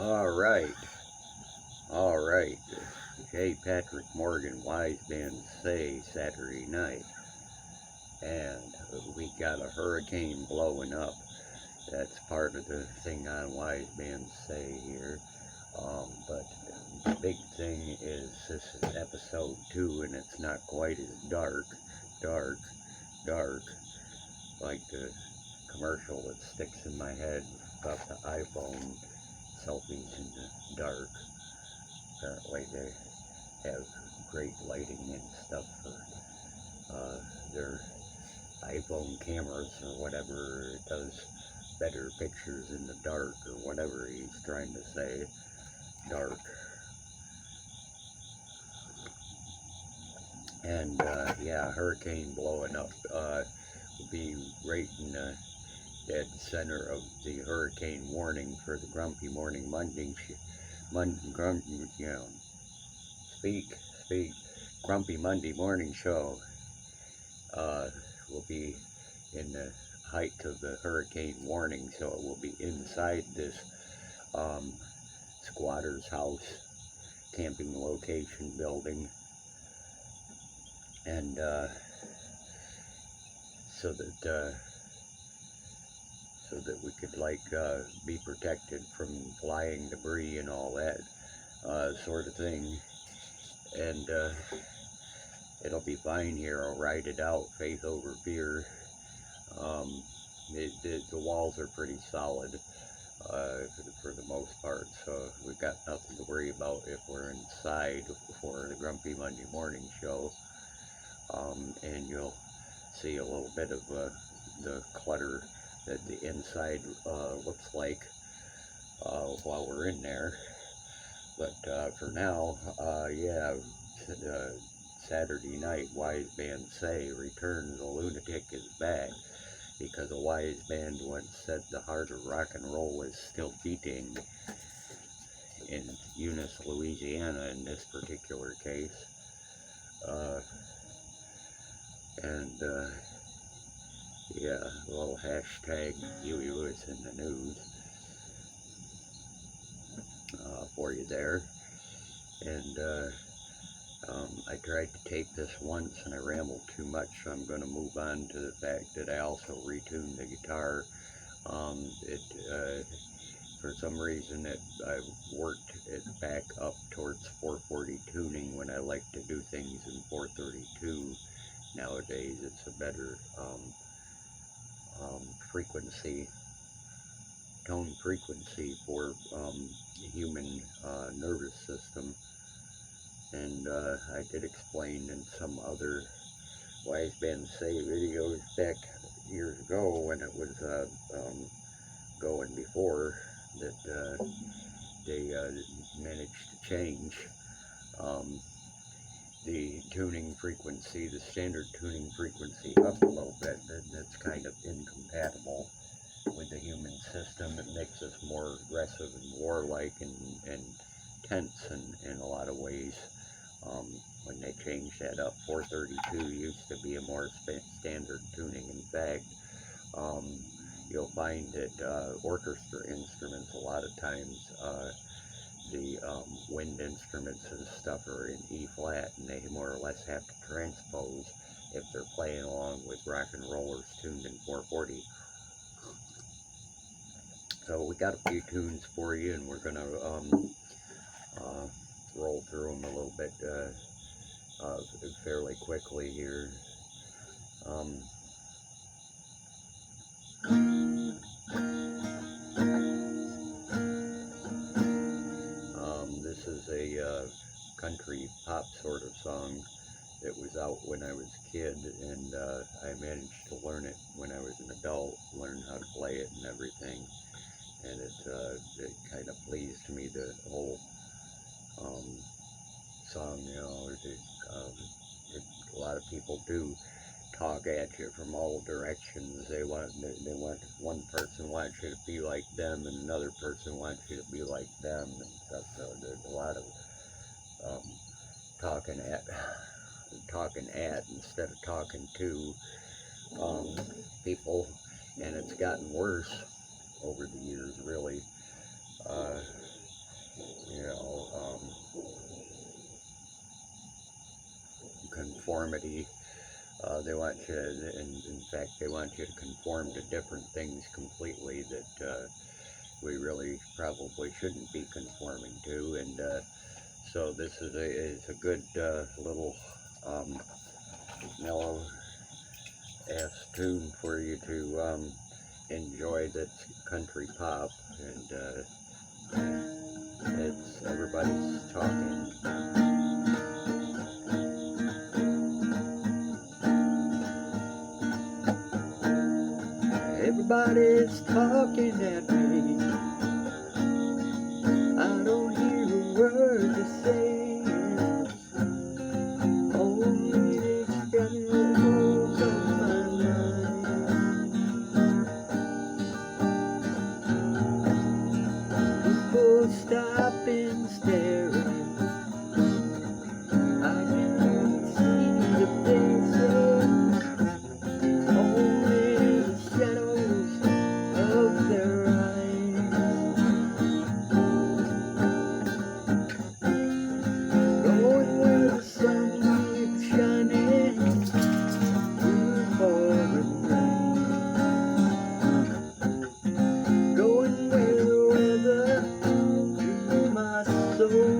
All right, all right. J. Patrick Morgan, Wise Men Say, Saturday night. And we got a hurricane blowing up. That's part of the thing on Wise Men Say here. But the big thing is this is episode 2, and it's not quite as dark, dark, like the commercial that sticks in my head about the iPhone selfies in the dark. Apparently they have great lighting and stuff for their iPhone cameras or whatever. It does better pictures in the dark or whatever he's trying to say. Dark. And yeah, hurricane blowing up. Will be right in the dead center of the hurricane warning for the Grumpy Morning Monday. Speak. Grumpy Monday morning show will be in the height of the hurricane warning, so it will be inside this squatter's house, camping location building, and so that we could be protected from flying debris and all that sort of thing. And it'll be fine here. I'll ride it out, faith over fear. The walls are pretty solid for the most part, so we've got nothing to worry about if we're inside for the Grumpy Monday morning show. And you'll see a little bit of the clutter that the inside looks like while we're in there. But for now, yeah, Saturday night, Wise Band Say, Return the Lunatic is back, because a wise band once said the heart of rock and roll is still beating in Eunice, Louisiana, in this particular case. Yeah, a little hashtag Huey Lewis in the news for you there. And I tried to tape this once and I rambled too much, so I'm going to move on to the fact that I also retuned the guitar. For some reason I worked it back up towards 440 tuning when I like to do things in 432. Nowadays it's a better tone frequency for human nervous system. And I did explain in some other Wise Men Say videos back years ago when it was going before that they managed to change the tuning frequency, the standard tuning frequency, up a little bit. That's kind of incompatible with the human system. It makes us more aggressive and warlike and tense in a lot of ways. When they changed that up, 432 used to be a more standard tuning. In fact, you'll find that orchestra instruments, a lot of times, the wind instruments and stuff are in E flat, and they more or less have to transpose if they're playing along with rock and rollers tuned in 440. So we got a few tunes for you, and we're gonna roll through them a little bit fairly quickly here. This is a country pop sort of song that was out when I was a kid, and I managed to learn it when I was an adult, learn how to play it and everything, and it kind of pleased me, the whole song. You know, a lot of people do talk at you from all directions. They want one person wants you to be like them, and another person wants you to be like them, and stuff. So there's a lot of talking at instead of talking to people, and it's gotten worse over the years, really. conformity. They want you, in fact, they want you to conform to different things completely that we really probably shouldn't be conforming to. And so this is a good little mellow ass tune for you to enjoy. That's country pop, and it's everybody's talking. Everybody's talking at me. I don't hear a word they're saying. Only this gun goes on my mind. People stop and staring. I can see the faces. Only the shadows of their eyes. Going where the sun keeps shining through pouring rain. Going where the weather through my soul.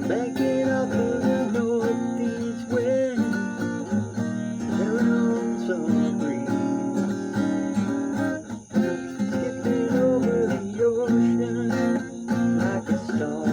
Backing up to the northeast wind, tearing on some breeze. Skipping over the ocean like a stone.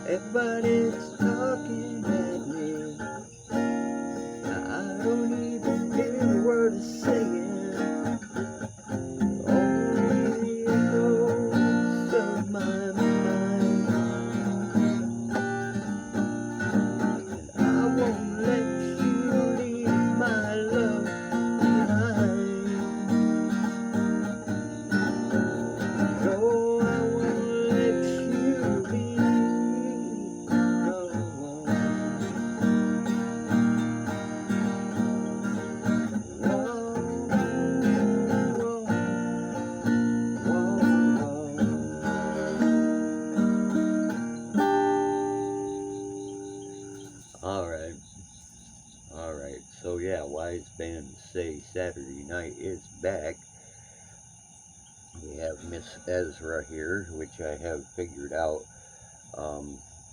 Everybody's talking at me. I don't even hear a word they're saying. Only the echoes of my mind. And I won't let you leave my love behind. No, I won't let you leave. Alright, so yeah, Wise Bands Say Saturday Night is back. We have Miss Ezra here, which I have figured out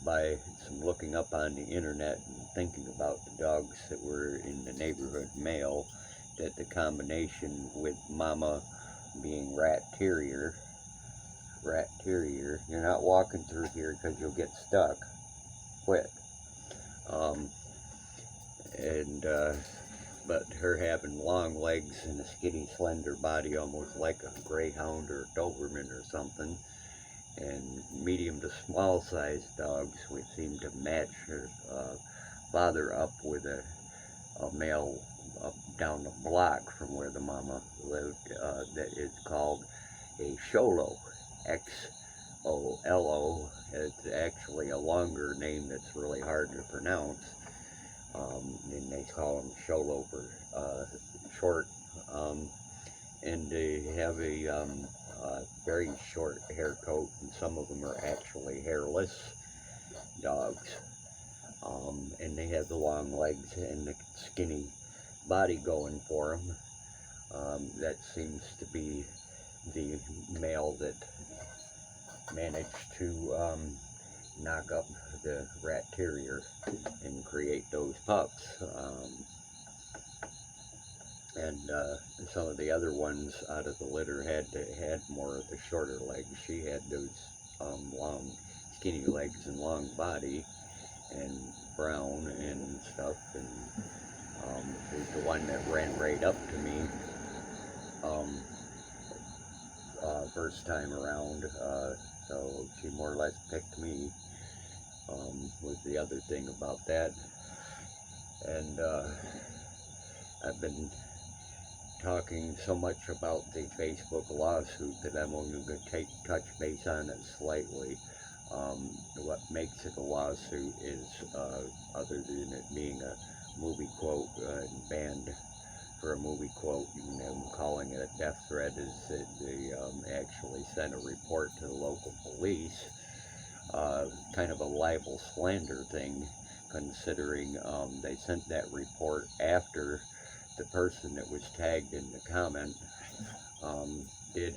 by some looking up on the internet and thinking about the dogs that were in the neighborhood mail, that the combination with Mama being rat terrier, you're not walking through here because you'll get stuck. Quit. But her having long legs and a skinny, slender body, almost like a greyhound or a Doberman or something, and medium to small sized dogs, which seem to match her father up with a male down the block from where the mama lived, that is called a Xolo, Xolo. It's actually a longer name that's really hard to pronounce, and they call them Xolo for short. And they have a very short hair coat, and some of them are actually hairless dogs. And they have the long legs and the skinny body going for them. That seems to be the male that managed to knock up the rat terrier and create those pups. And some of the other ones out of the litter had more of the shorter legs. She had those long, skinny legs and long body, and brown and stuff. And was the one that ran right up to me first time around. So she more or less picked me. Was the other thing about that. And I've been talking so much about the Facebook lawsuit that I'm only going to touch base on it slightly. What makes it a lawsuit is, other than it being a movie quote, banned for a movie quote, and them calling it a death threat, is that they actually sent a report to the local police, kind of a libel slander thing, considering they sent that report after the person that was tagged in the comment did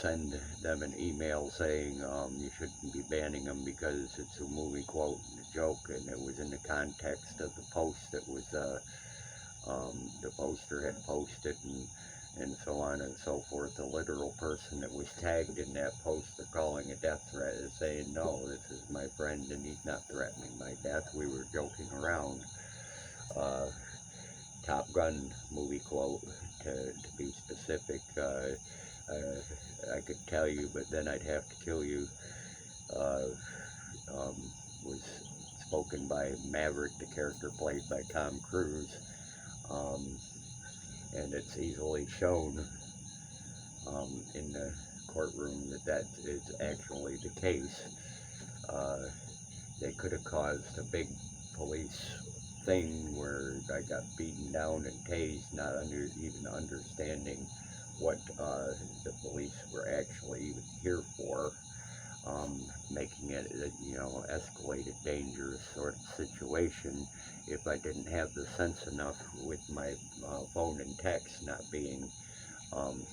send them an email saying you shouldn't be banning them because it's a movie quote and a joke, and it was in the context of the post that was the poster had posted, and so on and so forth. The literal person that was tagged in that poster calling a death threat is saying, no, this is my friend and he's not threatening my death. We were joking around. Top Gun movie quote, to be specific. I could tell you, but then I'd have to kill you. Was spoken by Maverick, the character played by Tom Cruise. And it's easily shown in the courtroom that is actually the case. They could have caused a big police thing where I got beaten down and tased, not even understanding what the police were actually even here for, making it a, escalated dangerous sort of situation. If I didn't have the sense enough with my phone and text not being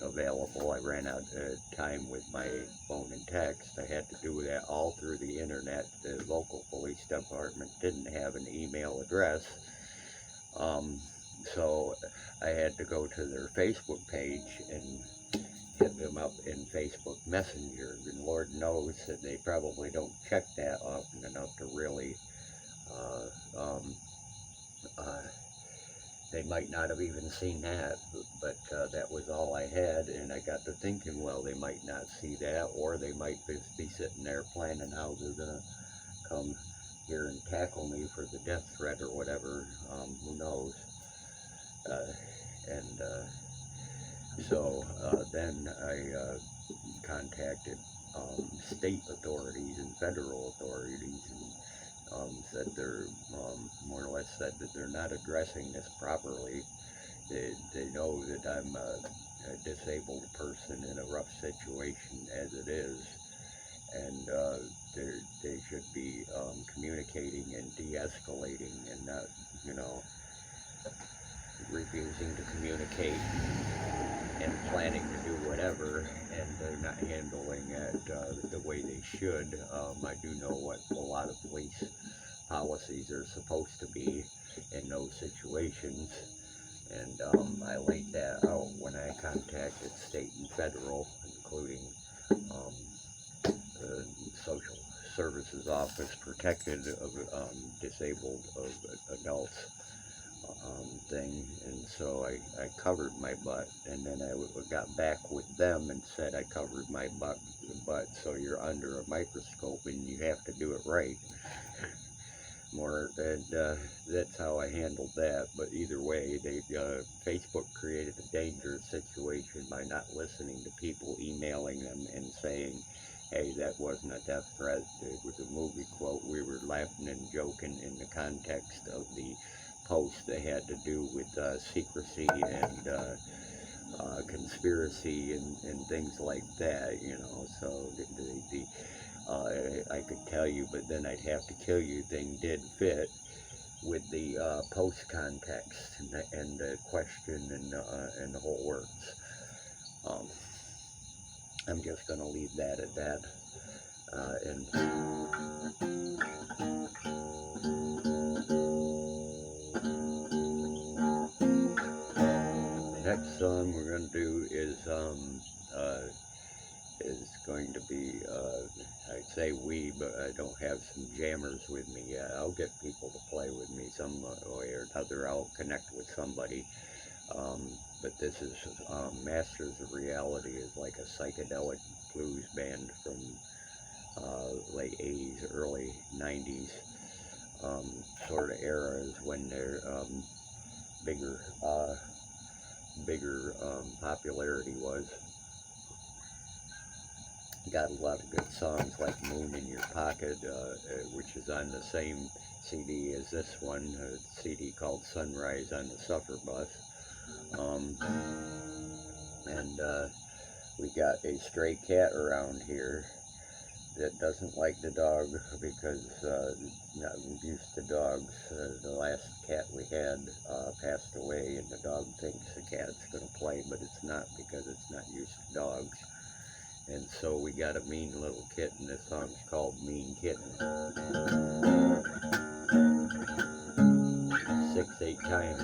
available, I ran out of time with my phone and text. I had to do that all through the internet. The local police department didn't have an email address, so I had to go to their Facebook page and hit them up in Facebook Messenger, and Lord knows that they probably don't check that often enough to really they might not have even seen that, but that was all I had, and I got to thinking, well, they might not see that, or they might be sitting there planning how they're going to come here and tackle me for the death threat or whatever, who knows. So then I contacted state authorities and federal authorities, and said they're more or less said that they're not addressing this properly. They know that I'm a disabled person in a rough situation as it is, and they should be communicating and de-escalating, and not, refusing to communicate and planning to do whatever, and they're not handling it the way they should. I do know what a lot of police policies are supposed to be in those situations, and I laid that out when I contacted state and federal, including the Social Services Office Protected of Disabled of Adults. thing, and so I covered my butt, and then I got back with them and said I covered my butt, so you're under a microscope and you have to do it right. And that's how I handled that. But either way, Facebook created a dangerous situation by not listening to people emailing them and saying, hey, that wasn't a death threat, it was a movie quote. We were laughing and joking in the context of the post that had to do with secrecy and conspiracy and things like that, so I could tell you, but then I'd have to kill you thing did fit with the post context and the question and the whole works. I'm just going to leave that at that. And next song we're going to do is going to be, I'd say we, but I don't have some jammers with me yet. I'll get people to play with me some way or another. I'll connect with somebody. But this is Masters of Reality, is like a psychedelic blues band from late 80s, early 90s sort of era, is when their bigger popularity was. Got a lot of good songs like Moon in Your Pocket, which is on the same CD as this one, a CD called Sunrise on the Suffer Bus. And we got a stray cat around here that doesn't like the dog because not used to dogs. The last cat we had passed away, and the dog thinks the cat's going to play, but it's not, because it's not used to dogs. And so we got a mean little kitten. This song's called Mean Kitten. 6/8 time.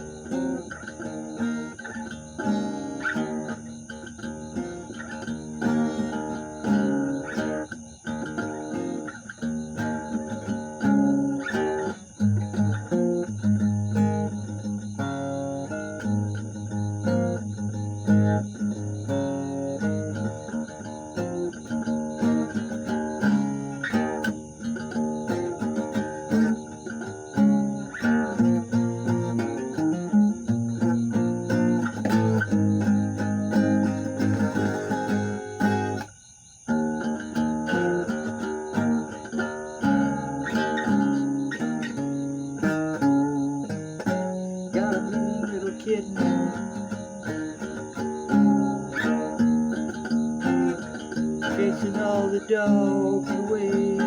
Kitten, chasing all the dogs away.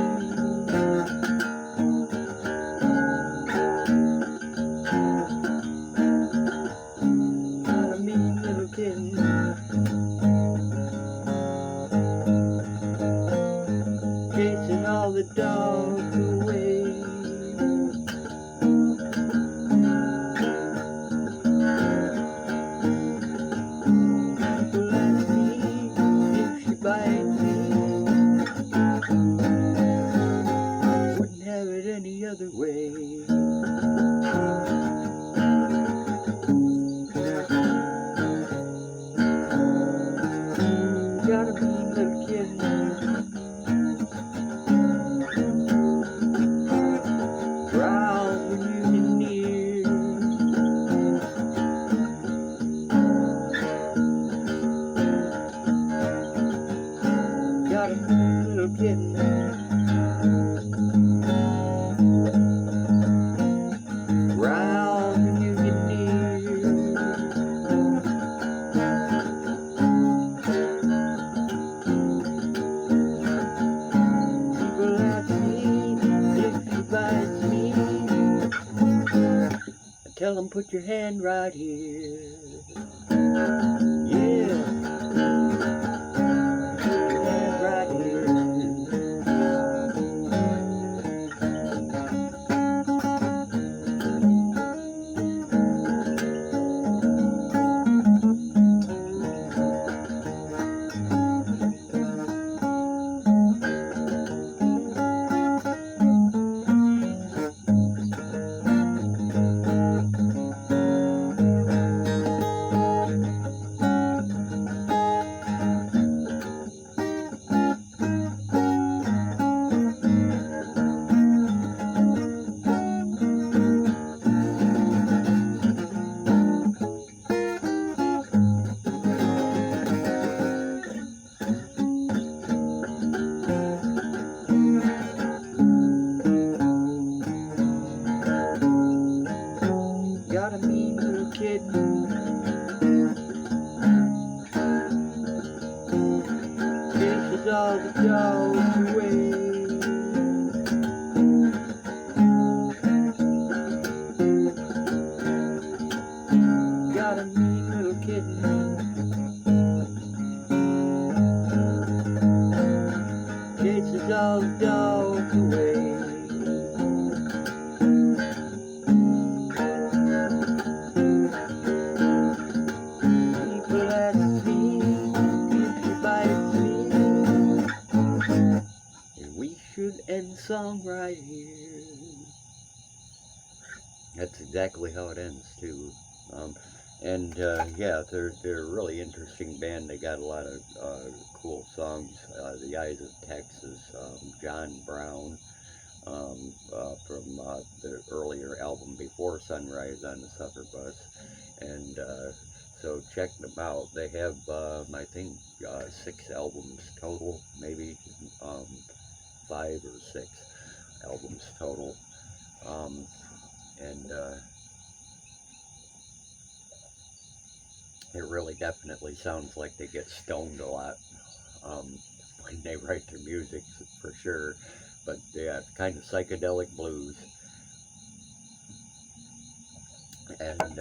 Got a mean little kitten, chasing all the dogs away. Any other way. Got a mean little kitten, growls when you get near. Got a mean little kitten, growl when you get near. People ask me if she bites me. I tell them, put your hand right here. Yeah. Put your hand right here. chases all the dogs away. Got a mean little kitten, chases all the dogs away. People ask me if she bites me, and we should end song right here. That's exactly how it ends too. Yeah, they're a really interesting band. They got a lot of cool songs. The Eyes of Texas, John Brown, from the earlier album Before Sunrise on the Supper Bus, and so check them out. They have I think 6 albums total, maybe 5 or 6 albums total, and it really definitely sounds like they get stoned a lot when they write their music, for sure. But yeah, kind of psychedelic blues. And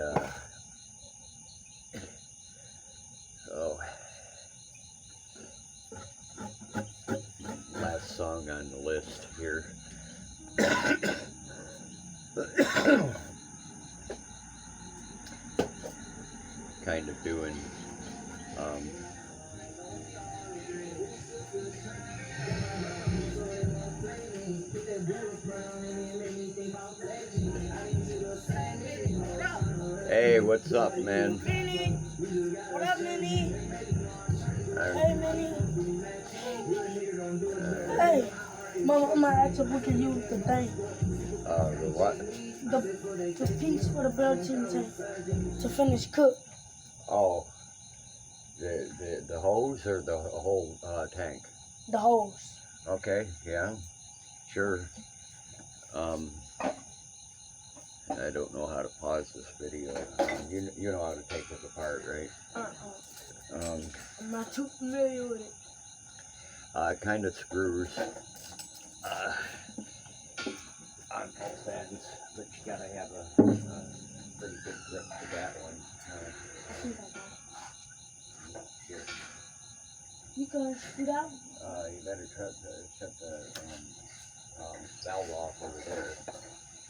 oh, last song on the list here. Kind of doing hey, what's up, man? Minnie. What up, Minnie? Hey, Minnie. Hey, Mama, I'm gonna ask if we can use the thing. The what? The piece for the belching to finish cook. Oh, the hose or the whole tank? The hose. Okay, yeah, sure. I don't know how to pause this video. You know how to take it apart, right? I'm not too familiar with it. Kind of screws on both ends, but you gotta have a pretty good grip for that one. I think I got it. Here. You can do that? You better shut the valve off over there.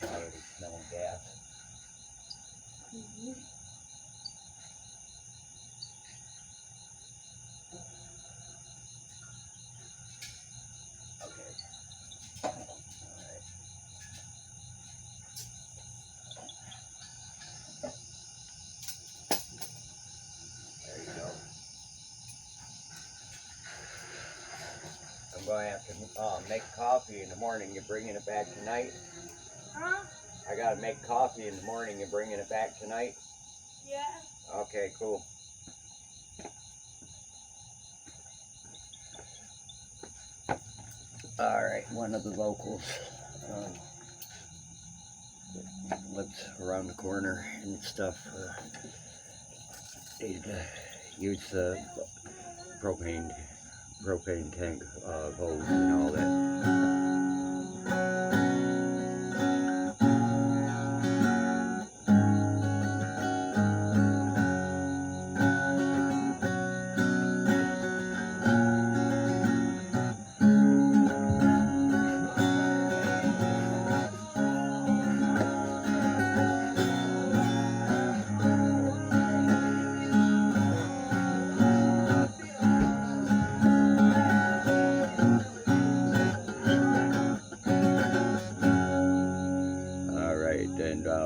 Already smelling gas. Mm-hmm. Okay. Alright. There you go. I'm going to have to make coffee in the morning. You're bringing it back tonight? Huh? I got to make coffee in the morning. You're bringing it back tonight? Yeah. Okay, cool. Alright, one of the locals lives around the corner and stuff. He'd use the propane tank hose and all that.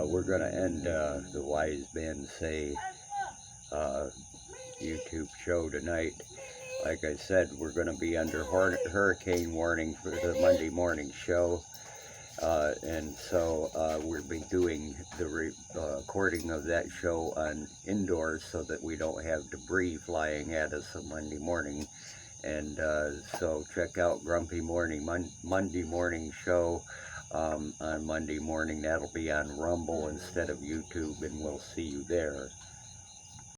We're going to end the Wise Men Say YouTube show tonight. Like I said, we're going to be under hurricane warning for the Monday morning show. And so we'll be doing the recording of that show on indoors so that we don't have debris flying at us on Monday morning. And so check out Grumpy Morning, Monday morning show on Monday morning. That'll be on Rumble instead of YouTube, and we'll see you there.